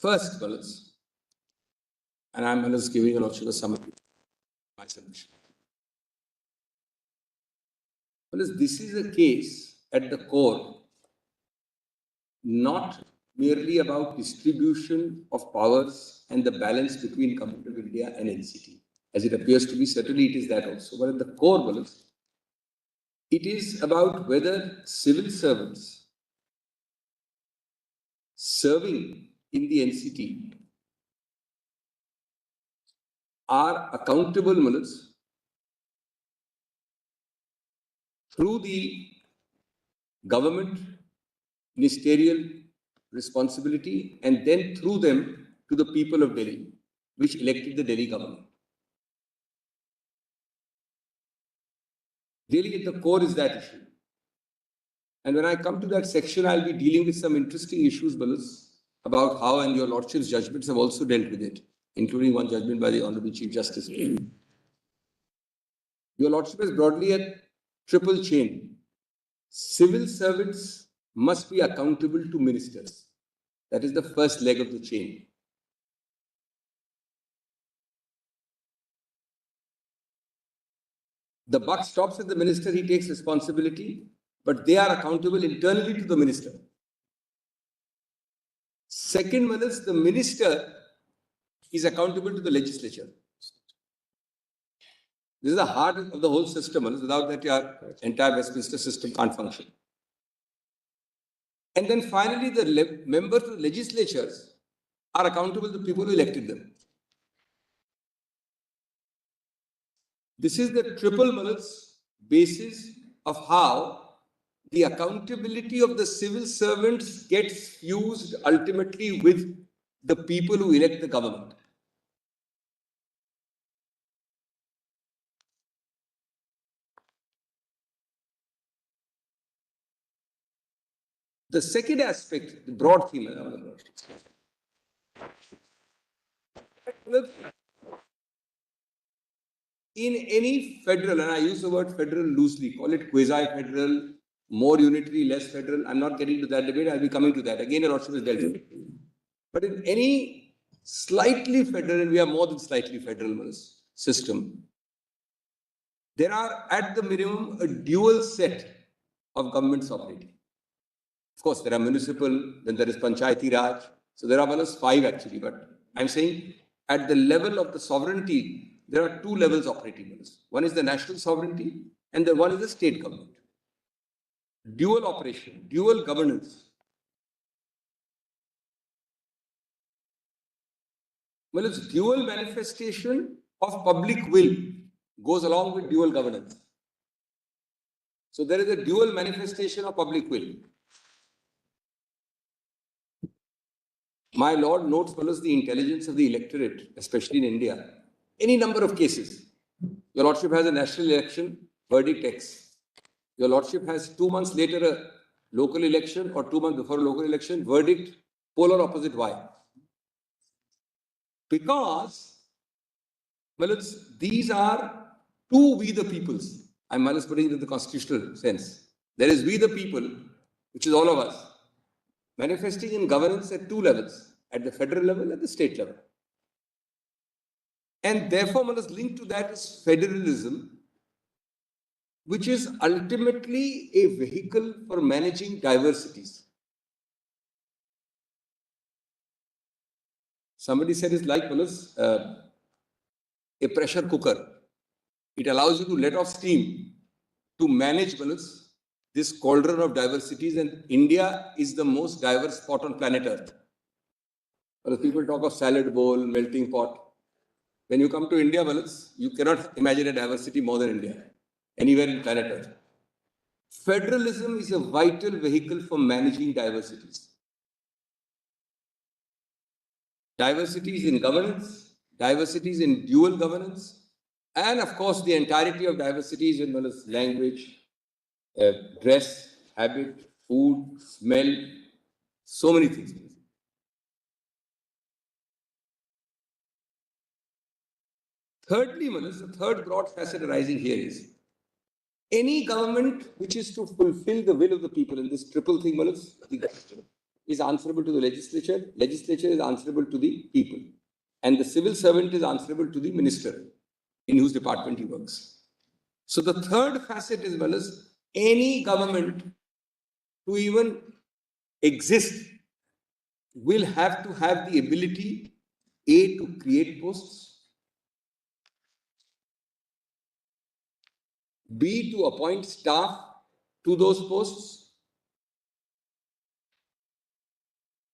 First, Balas, and I'm just giving you also the summary of my submission. Balas, this is a case at the core not merely about distribution of powers and the balance between Government of India and NCT. As it appears to be, certainly it is that also. But at the core, Balas, it is about whether civil servants serving in the NCT are accountable, Malas, through the government ministerial responsibility and then through them to the people of Delhi, which elected the Delhi government. Really, at the core is that issue. And when I come to that section, I'll be dealing with some interesting issues, Balas, about how, and your Lordship's judgments have also dealt with it, including one judgment by the Honorable Chief Justice. Your Lordship has broadly a triple chain. Civil servants must be accountable to ministers. That is the first leg of the chain. The buck stops at the minister, he takes responsibility, but they are accountable internally to the minister. Second one is the minister is accountable to the legislature. This is the heart of the whole system. Without that, your entire Westminster system can't function. And then finally, the members of the legislatures are accountable to the people who elected them. This is the triple basis of how the accountability of the civil servants gets fused ultimately with the people who elect the government. The second aspect, the broad theme, in any federal, and I use the word federal loosely, call it quasi-federal, more unitary, less federal. I'm not getting to that debate. I'll be coming to that. Again, a lot is dealt with. But in any slightly federal, and we are more than slightly federal system, there are at the minimum a dual set of governments operating. Of course, there are municipal, then there is Panchayati Raj. So there are 5 actually, but I'm saying at the level of the sovereignty, there are 2 levels operating. One is the national sovereignty and the one is the state government. Dual operation, dual governance. Well, it's dual manifestation of public will goes along with dual governance. So there is a dual manifestation of public will. My Lord notes the intelligence of the electorate, especially in India. Any number of cases. Your Lordship has a national election, verdict X. Your Lordship has 2 months later a local election or 2 months before a local election, verdict polar opposite Y. Because these are 2 we the peoples. I'm putting it in the constitutional sense. There is we the people, which is all of us, manifesting in governance at 2 levels, at the federal level, at the state level. And therefore, linked to that is federalism, which is ultimately a vehicle for managing diversities. Somebody said it's like a pressure cooker. It allows you to let off steam to manage this cauldron of diversities, and India is the most diverse spot on planet Earth. But people talk of salad bowl, melting pot. When you come to India, you cannot imagine a diversity more than India, anywhere in planet Earth. Federalism is a vital vehicle for managing diversities. Diversities in governance, diversities in dual governance, and of course the entirety of diversities in language, dress, habit, food, smell, so many things. Thirdly, the third broad facet arising here is any government which is to fulfill the will of the people in this triple thing, is answerable to the legislature, legislature is answerable to the people, and the civil servant is answerable to the minister in whose department he works. So the third facet as well as any government to even exist will have to have the ability, A, to create posts, B, to appoint staff to those posts,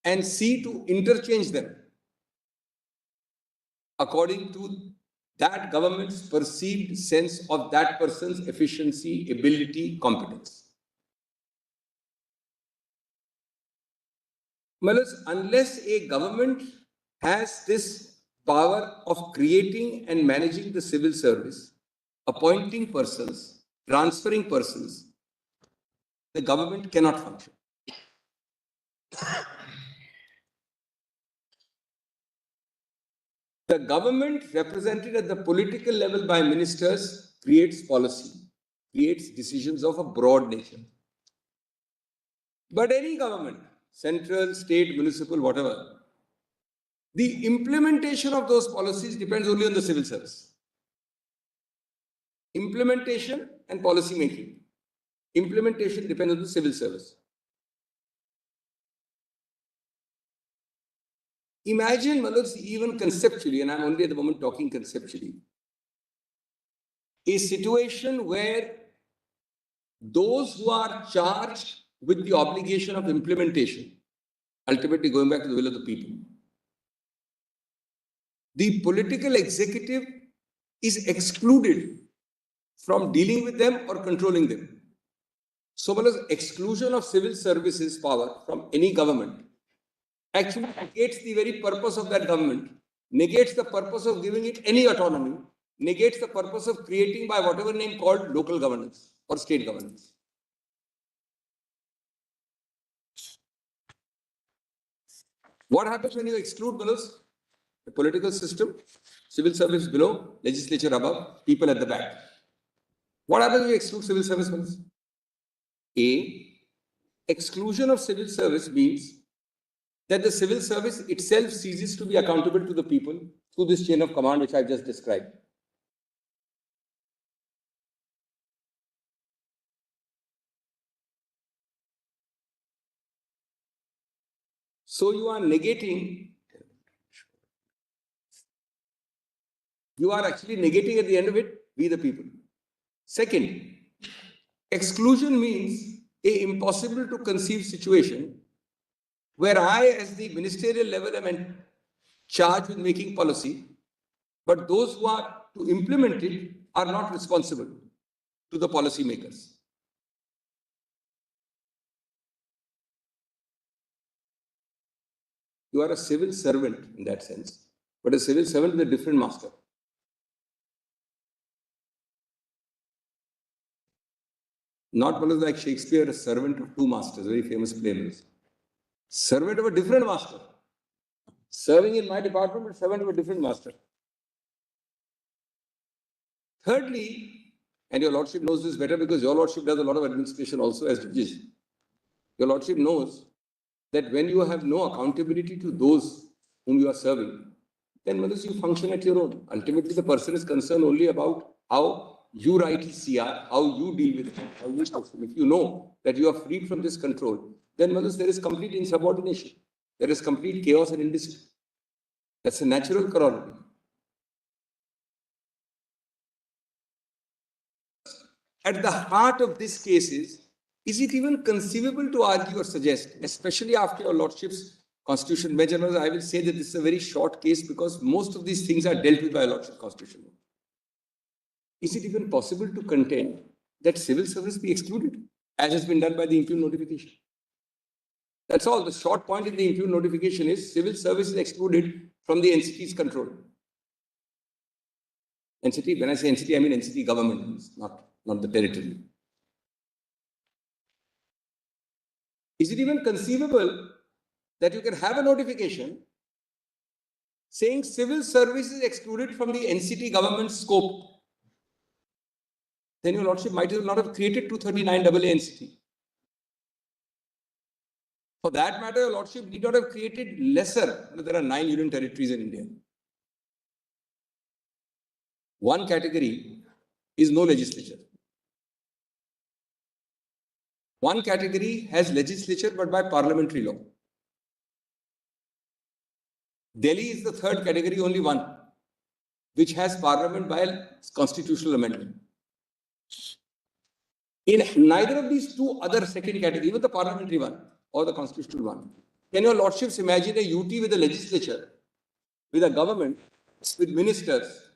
and C, to interchange them according to that government's perceived sense of that person's efficiency, ability, competence. Unless a government has this power of creating and managing the civil service, appointing persons, transferring persons, the government cannot function. The government represented at the political level by ministers creates policy, creates decisions of a broad nature. But any government, central, state, municipal, whatever, the implementation of those policies depends only on the civil service. Implementation and policy making. Implementation depends on the civil service. Imagine, even conceptually, and I'm only at the moment talking conceptually, a situation where those who are charged with the obligation of implementation, ultimately going back to the will of the people, the political executive is excluded from dealing with them or controlling them. So, exclusion of civil services power from any government actually negates the very purpose of that government, negates the purpose of giving it any autonomy, negates the purpose of creating by whatever name called local governance or state governance. What happens when you exclude fellows? The political system, civil service below, legislature above, people at the back. What happens when you exclude civil service fellows? A, exclusion of civil service means that the civil service itself ceases to be accountable to the people through this chain of command which I've just described. So you are negating, you are actually negating at the end of it, we the people. Second, exclusion means a impossible to conceive situation where I, as the ministerial level, am charged with making policy, but those who are to implement it are not responsible to the policy makers. You are a civil servant in that sense, but a civil servant with a different master. Not like Shakespeare, a servant of two masters, very famous play. Servant of a different master. Serving in my department, but servant of a different master. Thirdly, and your Lordship knows this better because your Lordship does a lot of administration also as judges. Your Lordship knows that when you have no accountability to those whom you are serving, then you function at your own. Ultimately, the person is concerned only about how you write his CR, how you deal with it, how you talk to him. If you know that you are freed from this control, then there is complete insubordination. There is complete chaos and indiscipline. That's a natural corollary. At the heart of this case is it even conceivable to argue or suggest, especially after your Lordship's Constitution bench? I will say that this is a very short case because most of these things are dealt with by your Lordship's Constitution. Is it even possible to contend that civil service be excluded, as has been done by the impugned notification? That's all. The short point in the impugned notification is civil service is excluded from the NCT's control. NCT, when I say NCT, I mean NCT government, not the territory. Is it even conceivable that you can have a notification saying civil service is excluded from the NCT government's scope? Then your Lordship might not have created 239AA NCT. For that matter, your lordship need not have created lesser. There are 9 union territories in India. One category is no legislature. One category has legislature but by parliamentary law. Delhi is the third category, only one, which has parliament by a constitutional amendment. In neither of these two other second categories, even the parliamentary one or the constitutional one, can your lordships imagine a UT with a legislature, with a government, with ministers,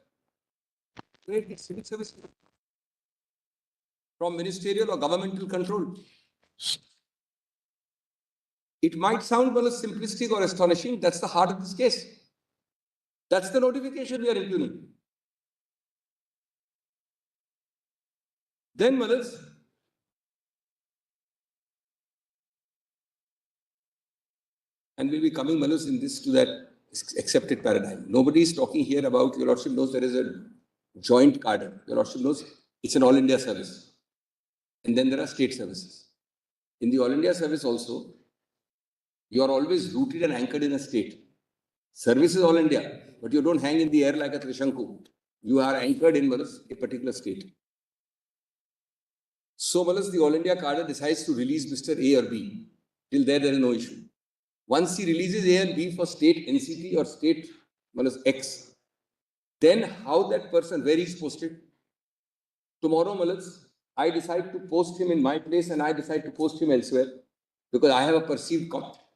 great civil service from ministerial or governmental control? It might sound well as simplistic or astonishing. That's the heart of this case. That's the notification we are impugning. Then, Malas, and we'll be coming, Malas, in this to that accepted paradigm. Nobody is talking here about, your lordship knows there is a joint cadre. Your lordship knows it's an all India service. And then there are state services. In the all India service also, you are always rooted and anchored in a state. Service is all India, but you don't hang in the air like a Trishanku. You are anchored in Malas, a particular state. So Malas, the all India cadre decides to release Mr. A or B. Till there is no issue. Once he releases A and B for state NCT or state Malas X, then how that person, where he's posted? Tomorrow, Malas, I decide to post him in my place and I decide to post him elsewhere because I have a perceived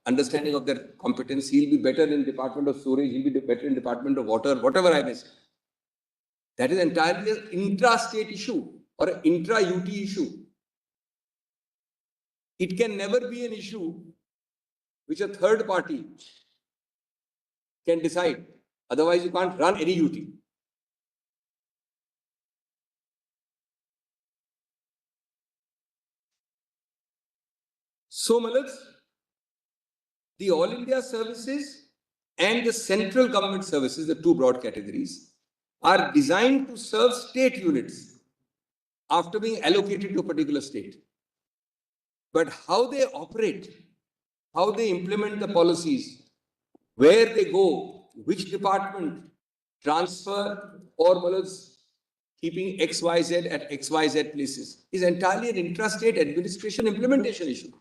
understanding of their competence. He'll be better in Department of Storage, he'll be better in Department of Water, whatever I may say. That is entirely an intra-state issue or an intra-UT issue. It can never be an issue which a third party can decide. Otherwise, you can't run any UT. So, Malas, the all India services and the central government services, the two broad categories, are designed to serve state units after being allocated to a particular state. But how they operate, how they implement the policies, where they go, which department, transfer or Malas, keeping XYZ at XYZ places, is entirely an intrastate administration implementation issue.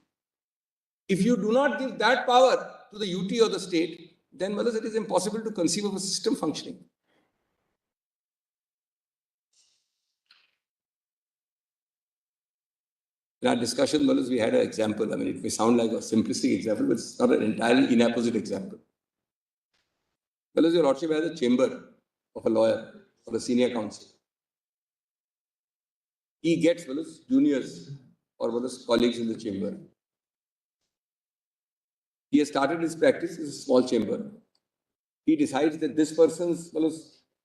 If you do not give that power to the UT or the state, then Malas, it is impossible to conceive of a system functioning. In our discussion, Malas, we had an example. I mean, it may sound like a simplistic example, but it's not an entirely inapposite example. Malas, your lordship has a chamber of a lawyer or a senior counsel. He gets, Malas, juniors or Malas, colleagues in the chamber. He has started his practice in a small chamber. He decides that this person's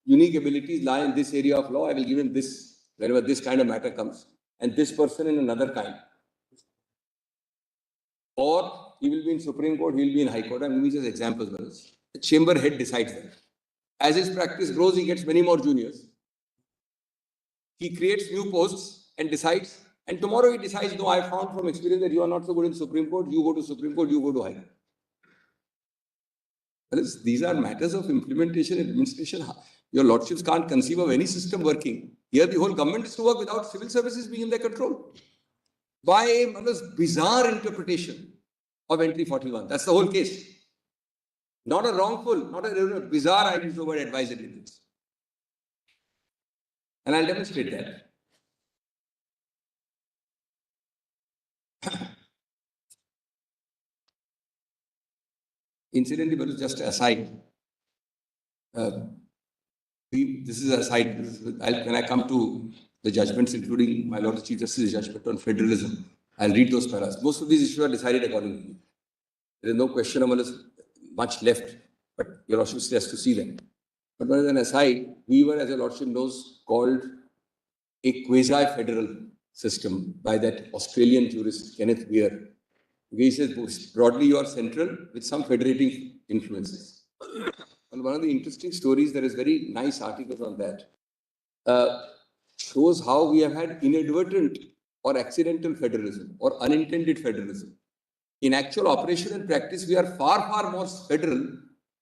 unique abilities lie in this area of law. I will give him this whenever this kind of matter comes. And this person in another kind. Or he will be in Supreme Court, he will be in High Court. I'm giving just examples. The chamber head decides that. As his practice grows, he gets many more juniors. He creates new posts and decides. And tomorrow he decides, no, I found from experience that you are not so good in Supreme Court. You go to Supreme Court, you go to High Court. These are matters of implementation and administration. Your lordships can't conceive of any system working. Here the whole government is to work without civil services being in their control. By a bizarre interpretation of entry 41. That's the whole case. Not a wrongful, not a bizarre, I use the word advisory. And I'll demonstrate that. Incidentally, but just aside, this is aside. When I come to the judgments, including my Lord the Chief Justice's judgment on federalism, I'll read those paras. Most of these issues are decided accordingly. There is no question of much left, but your lordship still has to see them. But as an aside, we were, as your lordship knows, called a quasi-federal system by that Australian jurist Kenneth Weir. He says, broadly, you are central with some federating influences. And one of the interesting stories, there is very nice articles on that, shows how we have had inadvertent or accidental federalism or unintended federalism. In actual operation and practice, we are far, far more federal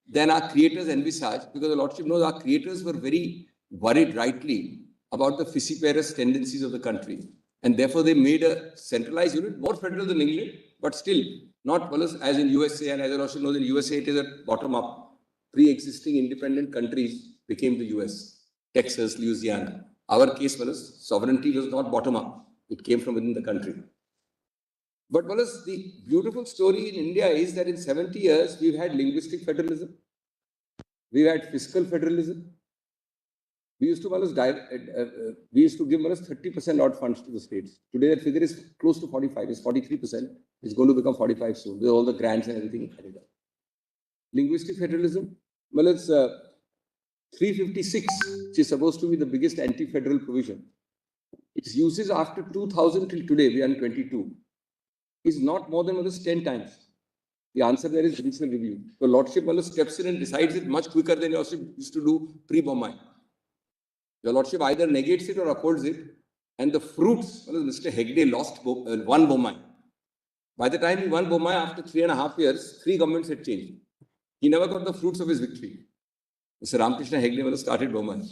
than our creators envisaged, because the Lordship knows our creators were very worried, rightly, about the fissiparous tendencies of the country. And therefore, they made a centralized unit, more federal than England, but still not as in USA. And as the Lordship knows, in USA, it is a bottom-up. Pre-existing independent countries became the US, Texas, Louisiana. Our case was sovereignty was not bottom-up. It came from within the country. But the beautiful story in India is that in 70 years, we've had linguistic federalism. We've had fiscal federalism. We used to give 30% odd funds to the states. Today, that figure is close to 45. It's 43%. It's going to become 45 soon with all the grants and everything. Linguistic federalism, 356, which is supposed to be the biggest anti-federal provision. Its uses after 2000 till today, we are in 22, is not more than 10 times. The answer there is judicial review. The Lordship steps in and decides it much quicker than your Lordship used to do pre-Bombay. Your Lordship either negates it or upholds it, and the fruits, Mr. Hegde lost one Bombay. By the time he won Bombay, after 3.5 years, 3 governments had changed. He never got the fruits of his victory. Mr. Ramakrishna Hegde started Bombay.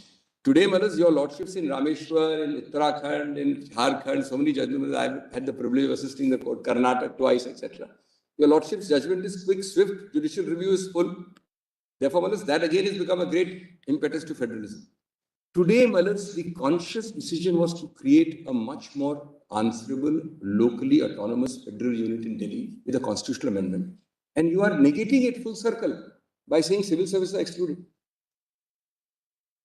Today, your Lordships in Rameshwar, in Uttarakhand, in Jharkhand, so many judgments, I've had the privilege of assisting the court, Karnataka twice, etc. Your Lordship's judgment is quick, swift, judicial review is full. Therefore, that again has become a great impetus to federalism. Today, the conscious decision was to create a much more answerable, locally autonomous federal unit in Delhi with a constitutional amendment. And you are negating it full circle by saying civil services are excluded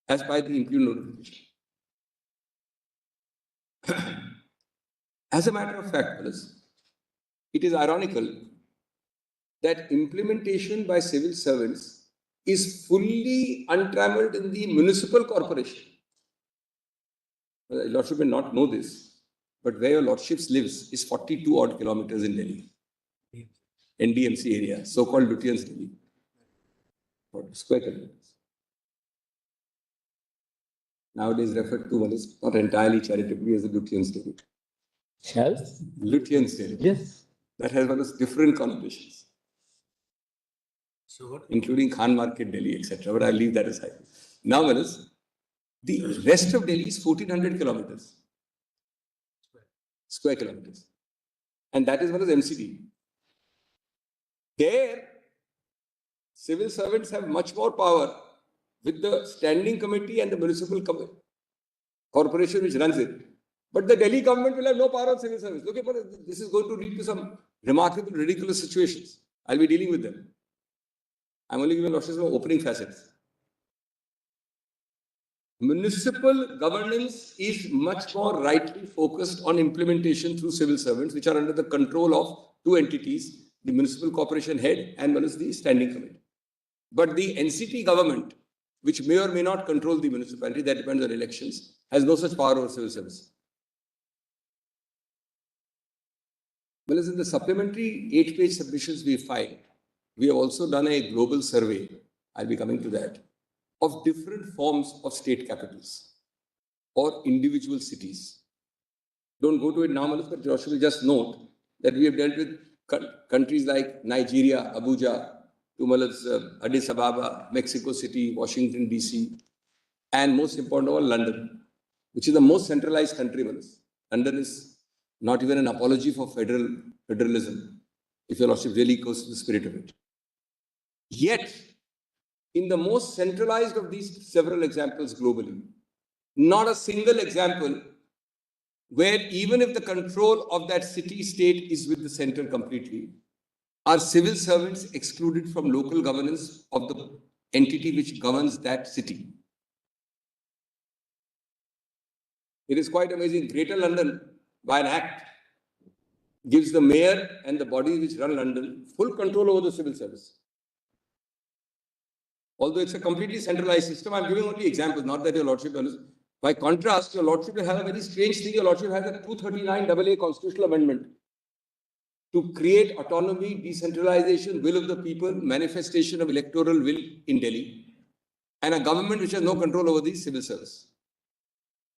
as by the implemented notification. As a matter of fact, it is ironical that implementation by civil servants is fully untrammeled in the municipal corporation. Your Lordship may not know this, but where your Lordships lives is 42 odd kilometers in Delhi. NDMC area, so-called Lutyens Delhi. Square kilometers. Nowadays referred to not entirely charitably as the Lutyens Delhi. Yes? Lutyens Delhi. Yes. That has different connotations. So including Khan Market, Delhi, etc. But I'll leave that aside. Now, the rest of Delhi is 1400 kilometers. Square kilometers. And that is MCD. There, civil servants have much more power with the standing committee and the municipal corporation which runs it. But the Delhi government will have no power on civil service. Okay, but this is going to lead to some remarkable, ridiculous situations. I'll be dealing with them. I'm only giving some opening facets. Municipal governance is much more rightly focused on implementation through civil servants, which are under the control of 2 entities, the municipal corporation head and the standing committee. But the NCT government, which may or may not control the municipality, that depends on elections, has no such power over civil service. Whereas in the supplementary 8-page submissions we filed, we have also done a global survey, I'll be coming to that, of different forms of state capitals or individual cities. Don't go to it now, but Joshua will just note that we have dealt with countries like Nigeria, Abuja, to Addis Ababa, Mexico City, Washington, DC, and most important of all, London, which is the most centralized country. London is not even an apology for federalism, if your Lordship really goes to the spirit of it. Yet, in the most centralized of these several examples globally, not a single example where even if the control of that city-state is with the center completely, are civil servants excluded from local governance of the entity which governs that city. It is quite amazing. Greater London, by an act, gives the mayor and the bodies which run London full control over the civil service. Although it's a completely centralized system, I'm giving only examples, not that your Lordship knows. By contrast, your Lordship will have a very strange thing. Your Lordship has a 239 AA constitutional amendment to create autonomy, decentralization, will of the people, manifestation of electoral will in Delhi, and a government which has no control over the civil service.